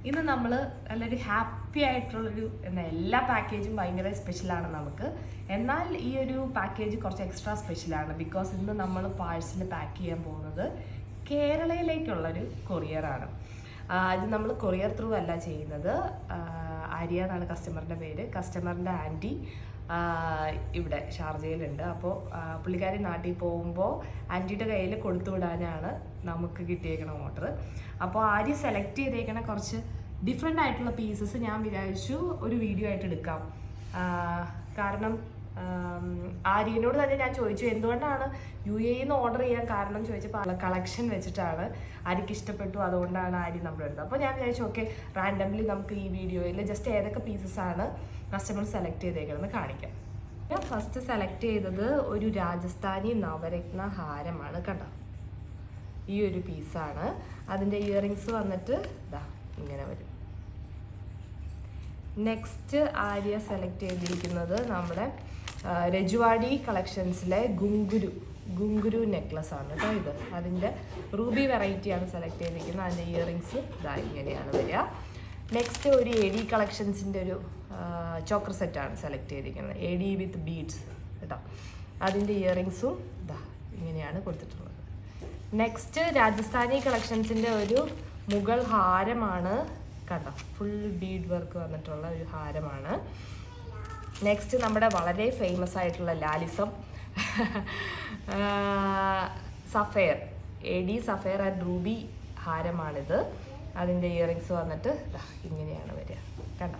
ഇന്ന് നമ്മൾ നല്ലൊരു ഹാപ്പി ആയിട്ടുള്ളൊരു എല്ലാ പാക്കേജും ഭയങ്കര സ്പെഷ്യലാണ് നമുക്ക്. എന്നാൽ ഈ ഒരു പാക്കേജ് കുറച്ച് എക്സ്ട്രാ സ്പെഷ്യലാണ്. ബിക്കോസ് ഇന്ന് നമ്മൾ പാഴ്സൽ പാക്ക് ചെയ്യാൻ പോകുന്നത് കേരളയിലേക്കുള്ളൊരു കൊറിയറാണ്. ഇത് നമ്മൾ കൊറിയർ ത്രൂ അല്ല ചെയ്യുന്നത്. ആര്യ എന്നാണ് കസ്റ്റമറിൻ്റെ പേര്. കസ്റ്റമറിൻ്റെ ആൻറ്റി ഇവിടെ ഷാർജയിലുണ്ട്. അപ്പോൾ പുള്ളിക്കാരി നാട്ടിൽ പോകുമ്പോൾ ആൻറ്റിയുടെ കയ്യിൽ കൊടുത്തു വിടാനാണ് നമുക്ക് കിട്ടിയേക്കണ ഓർഡർ. അപ്പോൾ ആര്യ സെലക്ട് ചെയ്തേക്കണ കുറച്ച് ഡിഫറെൻ്റ് ആയിട്ടുള്ള പീസസ് ഞാൻ വിചാരിച്ചു ഒരു വീഡിയോ ആയിട്ട് എടുക്കാം. കാരണം ആര്യനോട് തന്നെ ഞാൻ ചോദിച്ചു എന്തുകൊണ്ടാണ് UAE ഓർഡർ ചെയ്യാൻ കാരണം ചോദിച്ചപ്പോൾ കളക്ഷൻ വെച്ചിട്ടാണ്. ആര്യക്ക് ഇഷ്ടപ്പെട്ടു, അതുകൊണ്ടാണ് ആര്യ നമ്മൾ എടുത്തത്. അപ്പോൾ ഞാൻ വിചാരിച്ചു ഓക്കെ റാൻഡംലി നമുക്ക് ഈ വീഡിയോയിൽ ജസ്റ്റ് ഏതൊക്കെ പീസസാണ് കസ്റ്റമർ സെലക്ട് ചെയ്തേക്കണമെന്ന് കാണിക്കാം. ഞാൻ ഫസ്റ്റ് സെലക്ട് ചെയ്തത് ഒരു രാജസ്ഥാനി നവരത്ന ഹാരമാണ്. കണ്ടോ, ഈ ഒരു പീസാണ്. അതിൻ്റെ ഇയറിങ്സ് വന്നിട്ട് ഇതാ ഇങ്ങനെ വരും. നെക്സ്റ്റ് ആര്യ സെലക്ട് ചെയ്തിരിക്കുന്നത് നമ്മുടെ രജുവാടി കളക്ഷൻസിലെ ഗുങ്കുരു നെക്ലസ് ആണ് കേട്ടോ. ഇത് അതിൻ്റെ റൂബി വെറൈറ്റിയാണ് സെലക്ട് ചെയ്തിരിക്കുന്നത്. അതിൻ്റെ ഇയറിങ്സ് ഇതാ ഇങ്ങനെയാണ് വരിക. നെക്സ്റ്റ് ഒരു AD കളക്ഷൻസിൻ്റെ ഒരു ചോക്കർ സെറ്റാണ് സെലക്ട് ചെയ്തിരിക്കുന്നത്. AD വിത്ത് ബീഡ്സ് കേട്ടോ. അതിൻ്റെ ഇയറിങ്സും ഇതാ ഇങ്ങനെയാണ് കൊടുത്തിട്ടുള്ളത്. നെക്സ്റ്റ് രാജസ്ഥാനി കളക്ഷൻസിൻ്റെ ഒരു മുഗൾ ഹാരമാണ് കണ്ടോ. ഫുൾ ബീഡ് വർക്ക് വന്നിട്ടുള്ള ഒരു ഹാരമാണ്. നെക്സ്റ്റ് നമ്മുടെ വളരെ ഫേമസ് ആയിട്ടുള്ള ലാലിസം sapphire AD sapphire and ruby ഹാരമാണിത്. അതിൻ്റെ ഇയറിങ്സ് വന്നിട്ട് ഇങ്ങനെയാണ് വരിക കണ്ടോ.